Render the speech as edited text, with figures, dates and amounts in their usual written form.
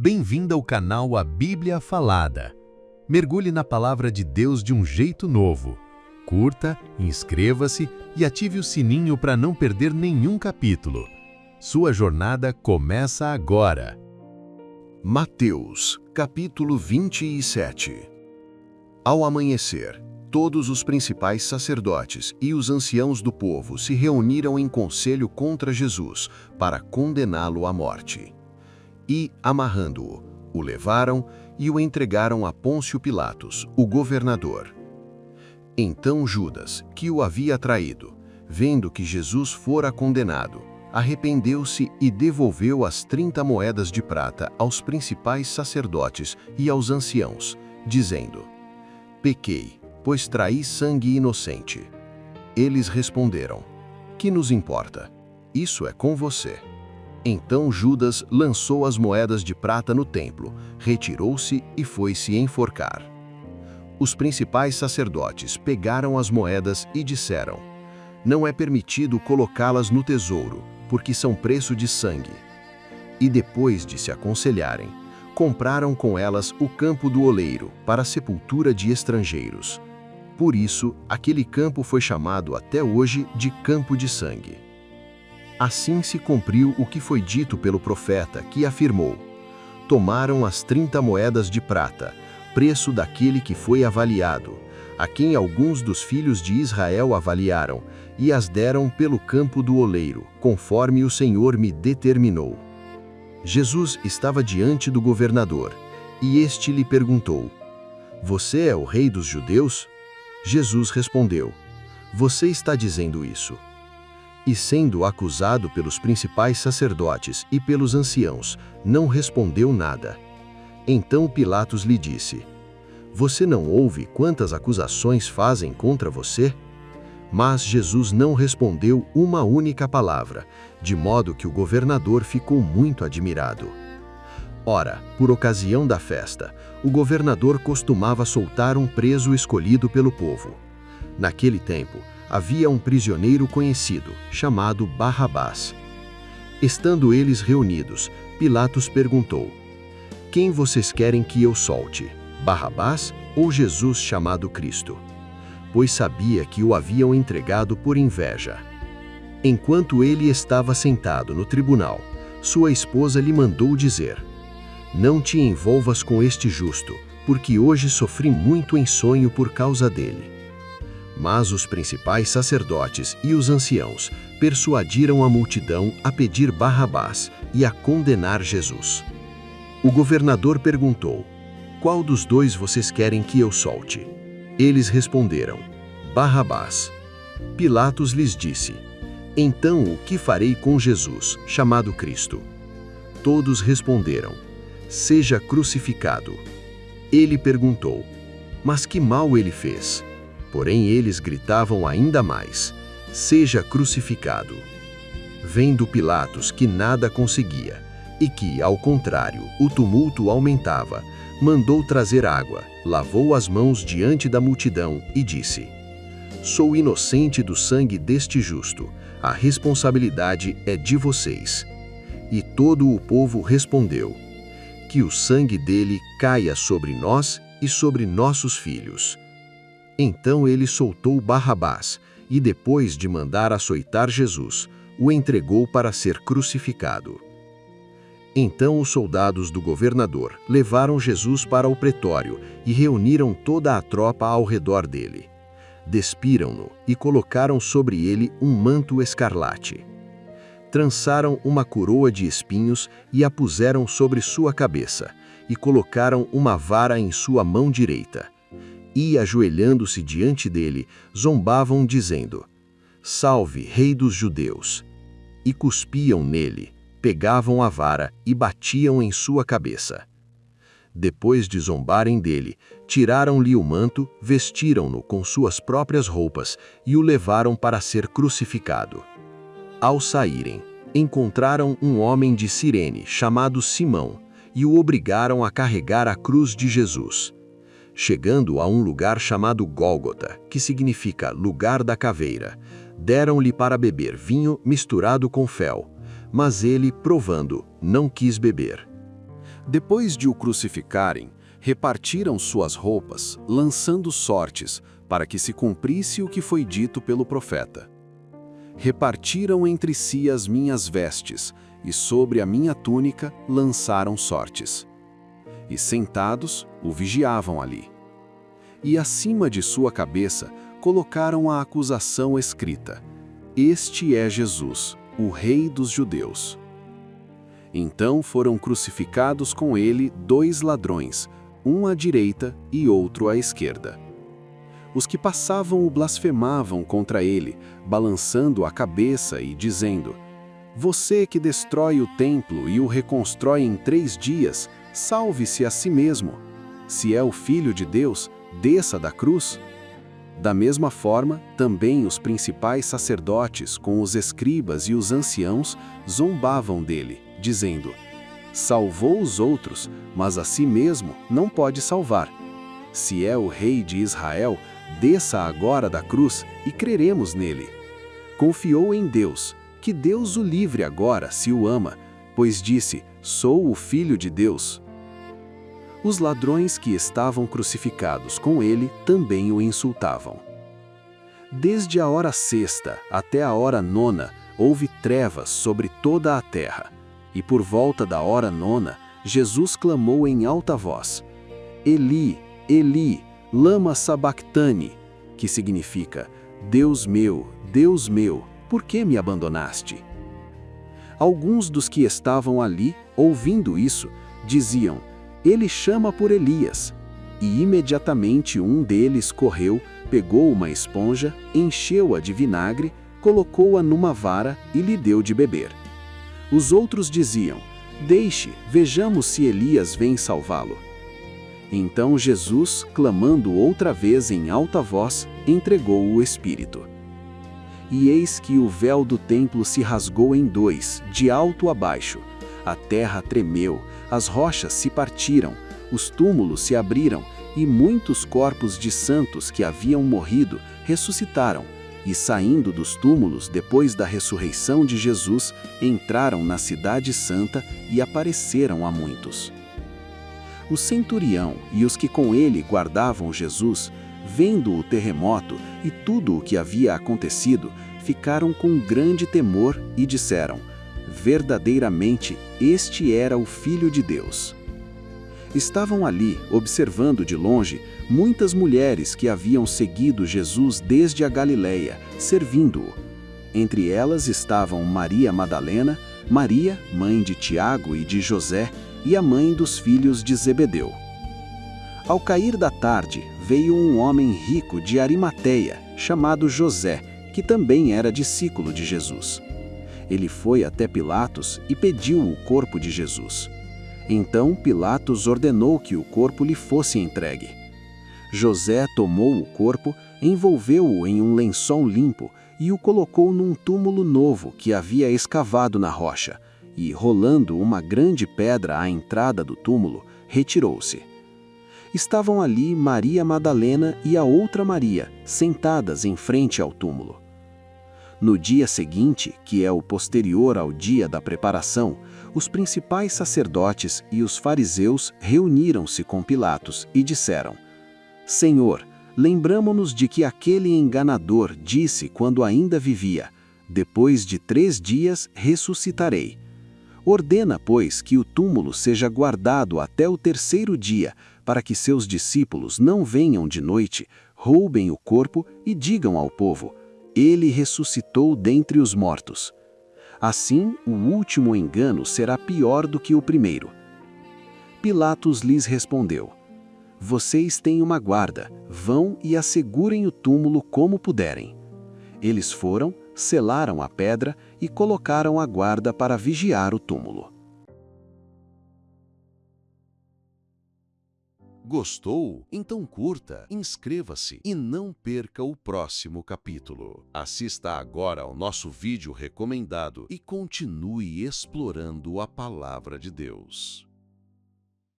Bem-vindo ao canal A Bíblia Falada. Mergulhe na Palavra de Deus de um jeito novo. Curta, inscreva-se e ative o sininho para não perder nenhum capítulo. Sua jornada começa agora. Mateus, capítulo 27. Ao amanhecer, todos os principais sacerdotes e os anciãos do povo se reuniram em conselho contra Jesus para condená-lo à morte. E, amarrando-o, o levaram e o entregaram a Pôncio Pilatos, o governador. Então Judas, que o havia traído, vendo que Jesus fora condenado, arrependeu-se e devolveu as 30 moedas de prata aos principais sacerdotes e aos anciãos, dizendo: "Pequei, pois traí sangue inocente." Eles responderam: "Que nos importa? Isso é com você." Então Judas lançou as moedas de prata no templo, retirou-se e foi-se enforcar. Os principais sacerdotes pegaram as moedas e disseram: "Não é permitido colocá-las no tesouro, porque são preço de sangue." E depois de se aconselharem, compraram com elas o campo do oleiro para a sepultura de estrangeiros. Por isso, aquele campo foi chamado até hoje de Campo de Sangue. Assim se cumpriu o que foi dito pelo profeta, que afirmou: "Tomaram as 30 moedas de prata, preço daquele que foi avaliado, a quem alguns dos filhos de Israel avaliaram, e as deram pelo campo do oleiro, conforme o Senhor me determinou." Jesus estava diante do governador, e este lhe perguntou: "Você é o rei dos judeus?" Jesus respondeu: "Você está dizendo isso." E sendo acusado pelos principais sacerdotes e pelos anciãos, não respondeu nada. Então Pilatos lhe disse: "Você não ouve quantas acusações fazem contra você?" Mas Jesus não respondeu uma única palavra, de modo que o governador ficou muito admirado. Ora, por ocasião da festa, o governador costumava soltar um preso escolhido pelo povo. Naquele tempo, havia um prisioneiro conhecido, chamado Barrabás. Estando eles reunidos, Pilatos perguntou: "Quem vocês querem que eu solte, Barrabás ou Jesus chamado Cristo?" Pois sabia que o haviam entregado por inveja. Enquanto ele estava sentado no tribunal, sua esposa lhe mandou dizer: "Não te envolvas com este justo, porque hoje sofri muito em sonho por causa dele." Mas os principais sacerdotes e os anciãos persuadiram a multidão a pedir Barrabás e a condenar Jesus. O governador perguntou: "Qual dos dois vocês querem que eu solte?" Eles responderam: "Barrabás." Pilatos lhes disse: "Então o que farei com Jesus, chamado Cristo?" Todos responderam: "Seja crucificado." Ele perguntou: "Mas que mal ele fez?" Porém eles gritavam ainda mais: "Seja crucificado." Vendo Pilatos que nada conseguia, e que, ao contrário, o tumulto aumentava, mandou trazer água, lavou as mãos diante da multidão e disse: "Sou inocente do sangue deste justo, a responsabilidade é de vocês." E todo o povo respondeu: "Que o sangue dele caia sobre nós e sobre nossos filhos." Então ele soltou Barrabás, e depois de mandar açoitar Jesus, o entregou para ser crucificado. Então os soldados do governador levaram Jesus para o pretório e reuniram toda a tropa ao redor dele. Despiram-no e colocaram sobre ele um manto escarlate. Trançaram uma coroa de espinhos e a puseram sobre sua cabeça, e colocaram uma vara em sua mão direita. E, ajoelhando-se diante dele, zombavam, dizendo: "Salve, Rei dos Judeus!" E cuspiam nele, pegavam a vara e batiam em sua cabeça. Depois de zombarem dele, tiraram-lhe o manto, vestiram-no com suas próprias roupas e o levaram para ser crucificado. Ao saírem, encontraram um homem de Cirene chamado Simão e o obrigaram a carregar a cruz de Jesus. Chegando a um lugar chamado Gólgota, que significa lugar da caveira, deram-lhe para beber vinho misturado com fel, mas ele, provando, não quis beber. Depois de o crucificarem, repartiram suas roupas, lançando sortes, para que se cumprisse o que foi dito pelo profeta. Repartiram entre si as minhas vestes, e sobre a minha túnica lançaram sortes. E sentados, o vigiavam ali. E acima de sua cabeça colocaram a acusação escrita: Este é Jesus, o Rei dos Judeus. Então foram crucificados com ele 2 ladrões, um à direita e outro à esquerda. Os que passavam o blasfemavam contra ele, balançando a cabeça e dizendo: Você que destrói o templo e o reconstrói em 3 dias, salve-se a si mesmo. Se é o Filho de Deus, desça da cruz. Da mesma forma, também os principais sacerdotes, com os escribas e os anciãos, zombavam dele, dizendo: Salvou os outros, mas a si mesmo não pode salvar. Se é o Rei de Israel, desça agora da cruz e creremos nele. Confiou em Deus, que Deus o livre agora, se o ama, pois disse: Sou o Filho de Deus. Os ladrões que estavam crucificados com ele também o insultavam. Desde a hora 6ª até a hora 9ª, houve trevas sobre toda a terra, e por volta da hora 9ª, Jesus clamou em alta voz: Eli, Eli, lama sabactani, que significa: Deus meu, por que me abandonaste? Alguns dos que estavam ali, ouvindo isso, diziam: Ele chama por Elias. E imediatamente um deles correu, pegou uma esponja, encheu-a de vinagre, colocou-a numa vara e lhe deu de beber. Os outros diziam: Deixe, vejamos se Elias vem salvá-lo. Então Jesus, clamando outra vez em alta voz, entregou o Espírito. E eis que o véu do templo se rasgou em 2, de alto a baixo. A terra tremeu, as rochas se partiram, os túmulos se abriram, e muitos corpos de santos que haviam morrido ressuscitaram, e saindo dos túmulos depois da ressurreição de Jesus, entraram na cidade santa e apareceram a muitos. O centurião e os que com ele guardavam Jesus, vendo o terremoto e tudo o que havia acontecido, ficaram com grande temor e disseram: Verdadeiramente, este era o Filho de Deus. Estavam ali, observando de longe, muitas mulheres que haviam seguido Jesus desde a Galileia, servindo-o. Entre elas estavam Maria Madalena, Maria, mãe de Tiago e de José, e a mãe dos filhos de Zebedeu. Ao cair da tarde, veio um homem rico de Arimateia, chamado José, que também era discípulo de Jesus. Ele foi até Pilatos e pediu o corpo de Jesus. Então Pilatos ordenou que o corpo lhe fosse entregue. José tomou o corpo, envolveu-o em um lençol limpo e o colocou num túmulo novo que havia escavado na rocha, e, rolando uma grande pedra à entrada do túmulo, retirou-se. Estavam ali Maria Madalena e a outra Maria, sentadas em frente ao túmulo. No dia seguinte, que é o posterior ao dia da preparação, os principais sacerdotes e os fariseus reuniram-se com Pilatos e disseram: Senhor, lembramo-nos de que aquele enganador disse quando ainda vivia: Depois de 3 dias ressuscitarei. Ordena, pois, que o túmulo seja guardado até o 3º dia, para que seus discípulos não venham de noite, roubem o corpo e digam ao povo: Ele ressuscitou dentre os mortos. Assim, o último engano será pior do que o primeiro. Pilatos lhes respondeu: Vocês têm uma guarda, vão e assegurem o túmulo como puderem. Eles foram, selaram a pedra e colocaram a guarda para vigiar o túmulo. Gostou? Então curta, inscreva-se e não perca o próximo capítulo. Assista agora ao nosso vídeo recomendado e continue explorando a Palavra de Deus.